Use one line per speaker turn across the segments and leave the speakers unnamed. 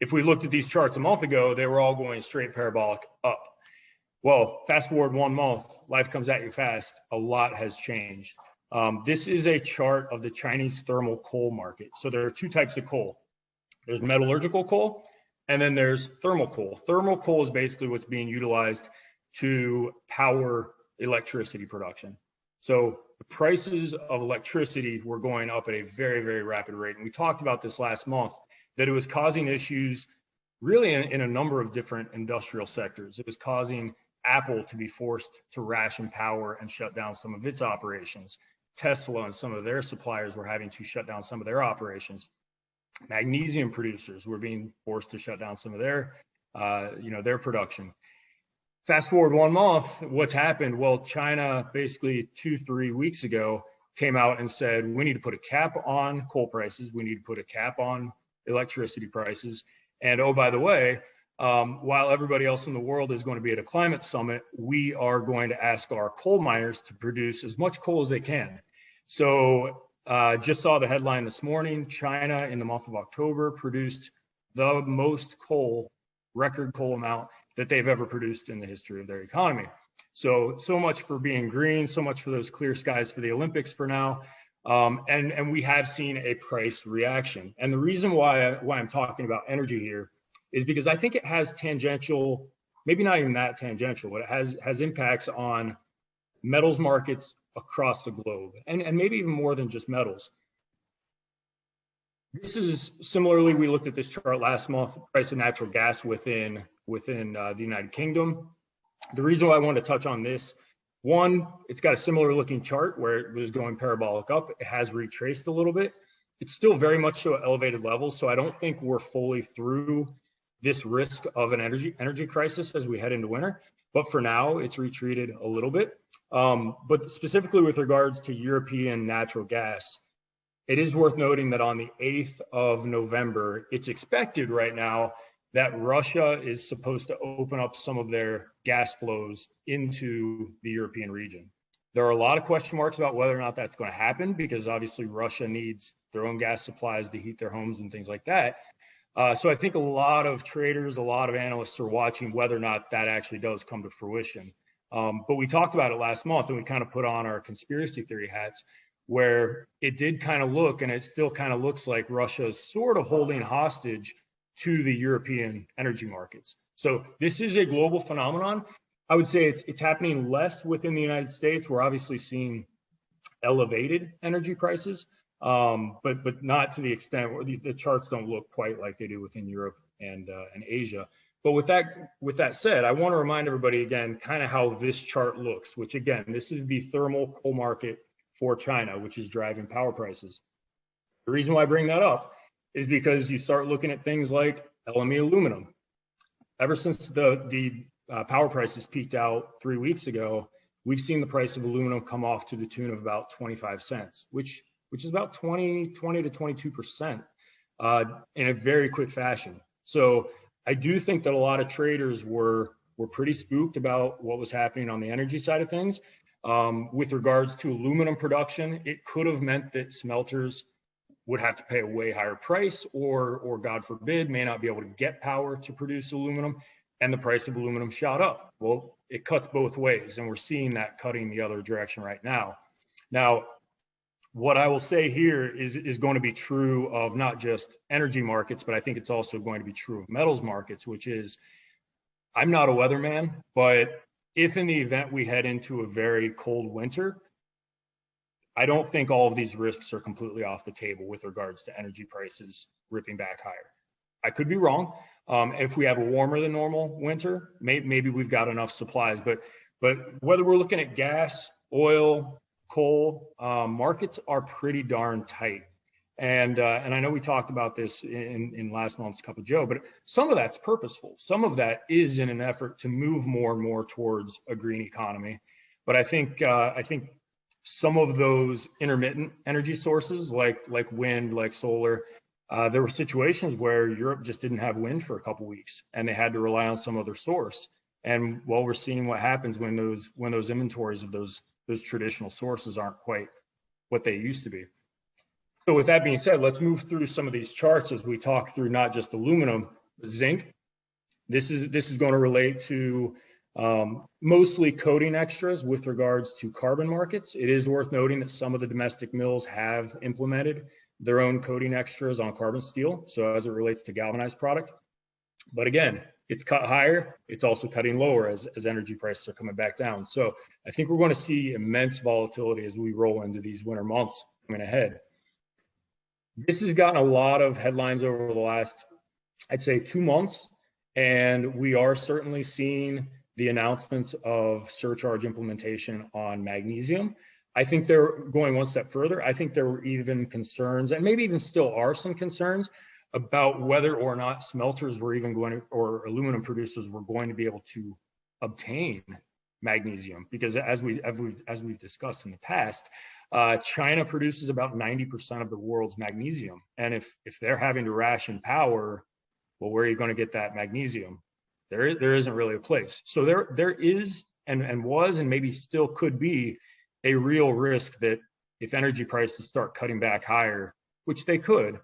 if we looked at these charts a month ago, they were all going straight parabolic up. Well, fast forward 1 month, life comes at you fast. A lot has changed. This is a chart of the Chinese thermal coal market. So there are two types of coal. There's metallurgical coal, and then there's thermal coal. Thermal coal is basically what's being utilized to power electricity production. So the prices of electricity were going up at a very, very rapid rate. And we talked about this last month, that it was causing issues really in a number of different industrial sectors. It was causing Apple to be forced to ration power and shut down some of its operations. Tesla and some of their suppliers were having to shut down some of their operations. Magnesium producers were being forced to shut down some of their, their production. Fast forward 1 month, what's happened? Well, China basically 2-3 weeks ago came out and said, we need to put a cap on coal prices. We need to put a cap on electricity prices. And oh, by the way, while everybody else in the world is going to be at a climate summit, we are going to ask our coal miners to produce as much coal as they can. So just saw the headline this morning, China in the month of October produced the most coal, record coal amount that they've ever produced in the history of their economy. So much for being green, so much for those clear skies for the Olympics for now. And we have seen a price reaction. And the reason why I'm talking about energy here is because I think it has tangential, maybe not even that tangential, but it has impacts on metals markets across the globe, and maybe even more than just metals. This is similarly, we looked at this chart last month, price of natural gas within the United Kingdom. The reason why I want to touch on this, one, it's got a similar looking chart where it was going parabolic up. It has retraced a little bit. It's still very much so at elevated levels, so I don't think we're fully through this risk of an energy crisis as we head into winter. But for now, it's retreated a little bit. But specifically with regards to European natural gas, it is worth noting that on the 8th of November, it's expected right now that Russia is supposed to open up some of their gas flows into the European region. There are a lot of question marks about whether or not that's going to happen, because obviously Russia needs their own gas supplies to heat their homes and things like that. So I think a lot of traders, a lot of analysts are watching whether or not that actually does come to fruition. But we talked about it last month, and we kind of put on our conspiracy theory hats, where it did kind of look, and it still kind of looks like Russia is sort of holding hostage to the European energy markets. So this is a global phenomenon. I would say it's happening less within the United States. We're obviously seeing elevated energy prices, but not to the extent where the charts don't look quite like they do within Europe and Asia. But with that said, I want to remind everybody again kind of how this chart looks, which again, this is the thermal coal market for China, which is driving power prices. The reason why I bring that up is because you start looking at things like LME aluminum. Ever since the power prices peaked out 3 weeks ago, we've seen the price of aluminum come off to the tune of about 25 cents, which is about 20 to 22% in a very quick fashion. So I do think that a lot of traders were pretty spooked about what was happening on the energy side of things. With regards to aluminum production, it could have meant that smelters would have to pay a way higher price, or God forbid, may not be able to get power to produce aluminum, and the price of aluminum shot up. Well, it cuts both ways, and we're seeing that cutting the other direction right now. Now, what I will say here is going to be true of not just energy markets, but I think it's also going to be true of metals markets, which is, I'm not a weatherman, but if in the event we head into a very cold winter, I don't think all of these risks are completely off the table with regards to energy prices ripping back higher. I could be wrong. If we have a warmer than normal winter, maybe we've got enough supplies. But whether we're looking at gas, oil, coal, markets are pretty darn tight. And I know we talked about this in last month's Cup of Joe, but some of that's purposeful. Some of that is in an effort to move more and more towards a green economy. But I think some of those intermittent energy sources, like wind, like solar, there were situations where Europe just didn't have wind for a couple weeks, and they had to rely on some other source. And well, we're seeing what happens when those inventories of those traditional sources aren't quite what they used to be. So with that being said, let's move through some of these charts as we talk through not just aluminum, zinc. This is going to relate to mostly coating extras with regards to carbon markets. It is worth noting that some of the domestic mills have implemented their own coating extras on carbon steel, so as it relates to galvanized product. But again, it's cut higher. It's also cutting lower as energy prices are coming back down. So I think we're going to see immense volatility as we roll into these winter months coming ahead. This has gotten a lot of headlines over the last, I'd say, 2 months, and we are certainly seeing the announcements of surcharge implementation on magnesium. I think they're going one step further. I think there were even concerns, and maybe even still are some concerns, about whether or not smelters were even going to, or aluminum producers were going to be able to obtain magnesium, because as we've discussed in the past, China produces about 90% of the world's magnesium, and if they're having to ration power, well, where are you going to get that magnesium? There isn't really a place. So there is and was and maybe still could be a real risk that if energy prices start cutting back higher, which they could,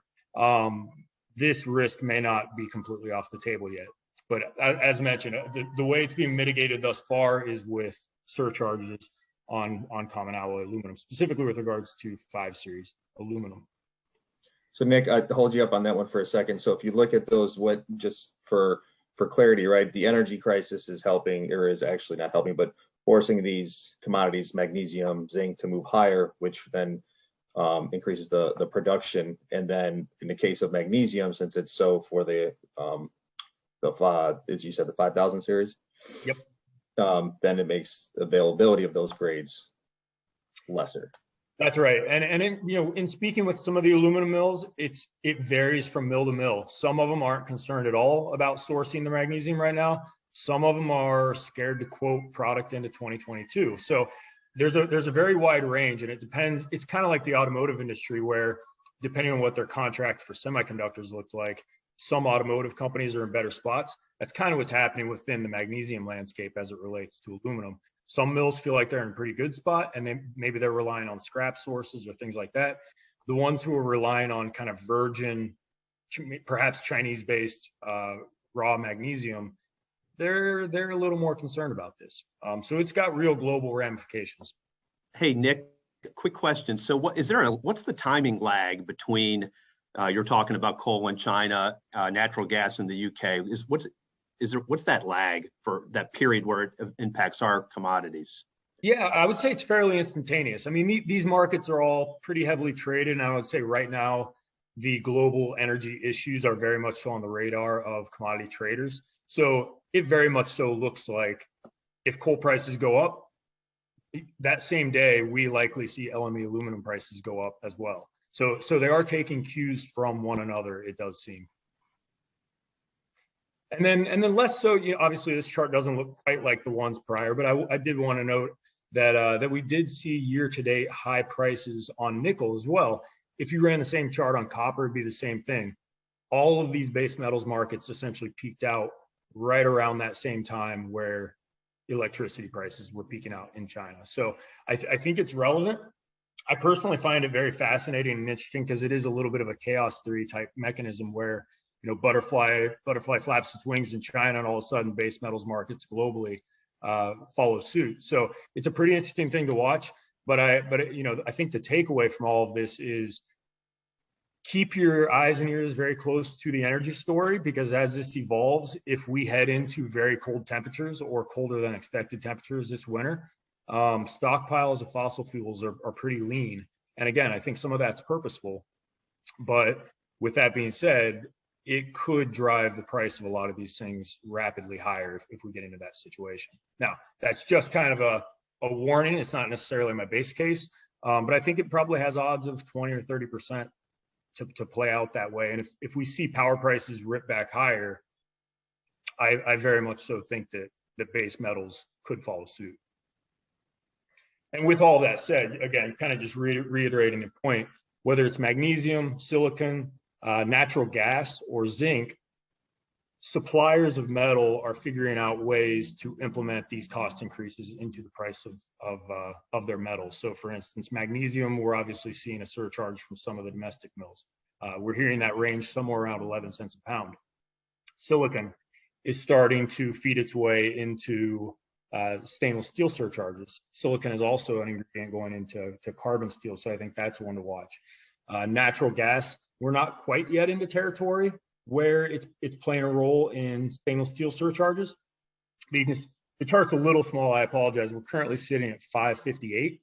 this risk may not be completely off the table yet. But as mentioned, the way it's being mitigated thus far is with surcharges on common alloy aluminum, specifically with regards to 5 series aluminum.
So Nick, I hold you up on that one for a second. So if you look at those, what, just for clarity, right, the energy crisis is helping, or is actually not helping, but forcing these commodities, magnesium, zinc, to move higher, which then increases the production. And then in the case of magnesium, since it's so for the as you said, the 5000 series.
Yep.
Then it makes availability of those grades lesser.
That's right. And in speaking with some of the aluminum mills, it varies from mill to mill. Some of them aren't concerned at all about sourcing the magnesium right now. Some of them are scared to quote product into 2022. So there's a very wide range, and it depends. It's kind of like the automotive industry, where depending on what their contract for semiconductors looked like, some automotive companies are in better spots. That's kind of what's happening within the magnesium landscape as it relates to aluminum. Some mills feel like they're in a pretty good spot, and maybe they're relying on scrap sources or things like that. The ones who are relying on kind of virgin, perhaps Chinese-based raw magnesium, they're a little more concerned about this. So it's got real global ramifications. Hey,
Nick, quick question. So what's the timing lag between you're talking about coal in China, natural gas in the UK? What's that lag for that period where it impacts our commodities?
Yeah, I would say it's fairly instantaneous. I mean, these markets are all pretty heavily traded, and I would say right now the global energy issues are very much so on the radar of commodity traders. So it very much so looks like if coal prices go up, that same day we likely see LME aluminum prices go up as well. So they are taking cues from one another, it does seem. And then less so, obviously this chart doesn't look quite like the ones prior, but I did want to note that we did see year-to-date high prices on nickel as well. If you ran the same chart on copper, it'd be the same thing. All of these base metals markets essentially peaked out right around that same time where electricity prices were peaking out in China. So I think it's relevant. I personally find it very fascinating and interesting because it is a little bit of a chaos theory type mechanism where, butterfly flaps its wings in China, and all of a sudden base metals markets globally follow suit. So it's a pretty interesting thing to watch. But I think the takeaway from all of this is keep your eyes and ears very close to the energy story, because as this evolves, if we head into very cold temperatures or colder than expected temperatures this winter, stockpiles of fossil fuels are pretty lean. And again, I think some of that's purposeful. But with that being said, it could drive the price of a lot of these things rapidly higher if we get into that situation. Now, that's just kind of a warning. It's not necessarily my base case, but I think it probably has odds of 20 or 30% to play out that way. And if we see power prices rip back higher, I very much so think that base metals could follow suit. And with all that said, again, kind of just reiterating the point, whether it's magnesium, silicon, natural gas, or zinc, suppliers of metal are figuring out ways to implement these cost increases into the price of their metal. So for instance, magnesium, we're obviously seeing a surcharge from some of the domestic mills. We're hearing that range somewhere around 11 cents a pound. silicon is starting to feed its way into stainless steel surcharges. Silicon is also an ingredient going into carbon steel, so I think that's one to watch. Natural gas, we're not quite yet into territory where it's playing a role in stainless steel surcharges. Because the chart's a little small, I apologize. We're currently sitting at 558.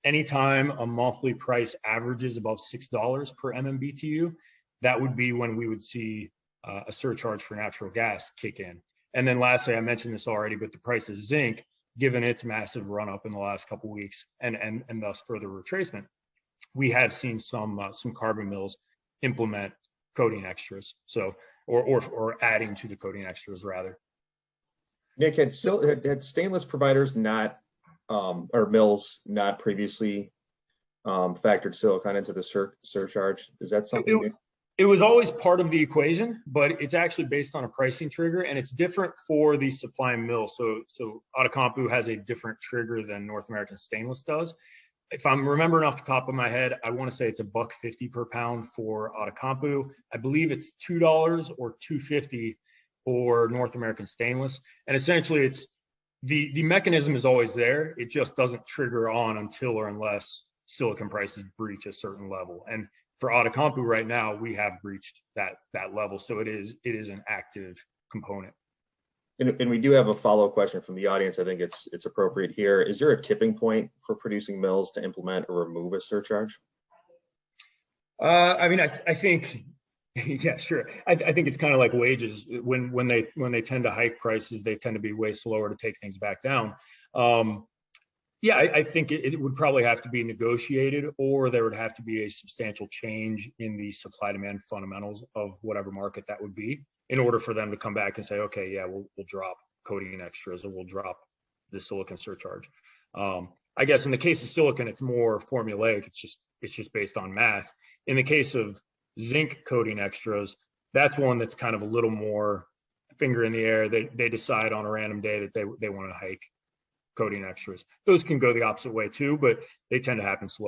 Anytime a monthly price averages above $6 per MMBTU, that would be when we would see a surcharge for natural gas kick in. And then lastly, I mentioned this already, but the price of zinc, given its massive run up in the last couple of weeks and thus further retracement, we have seen some carbon mills implement coating extras. So, or adding to the coating extras rather.
Nick, had stainless providers not, or mills not previously factored silicon into the surcharge? Is that something new?
It was always part of the equation, but it's actually based on a pricing trigger, and it's different for the supplying mill. So Outokumpu has a different trigger than North American Stainless does. If I'm remembering off the top of my head, I want to say it's $1.50 per pound for Outokumpu. I believe it's $2 or $2.50 for North American Stainless. And essentially it's the mechanism is always there. It just doesn't trigger on until or unless silicon prices breach a certain level. And for Outokumpu right now, we have breached that level. So it is an active component.
And we do have a follow-up question from the audience. I think it's appropriate here. Is there a tipping point for producing mills to implement or remove a surcharge?
I mean, I think, yeah, sure. I think it's kind of like wages. When they tend to hike prices, they tend to be way slower to take things back down. Yeah, I think it would probably have to be negotiated, or there would have to be a substantial change in the supply-demand fundamentals of whatever market that would be, in order for them to come back and say, okay, yeah, we'll drop coating extras, or we'll drop the silicon surcharge. I guess in the case of silicon, it's more formulaic. It's just based on math. In the case of zinc coating extras, that's one that's kind of a little more finger in the air. They decide on a random day that they want to hike coating extras. Those can go the opposite way too, but they tend to happen slow.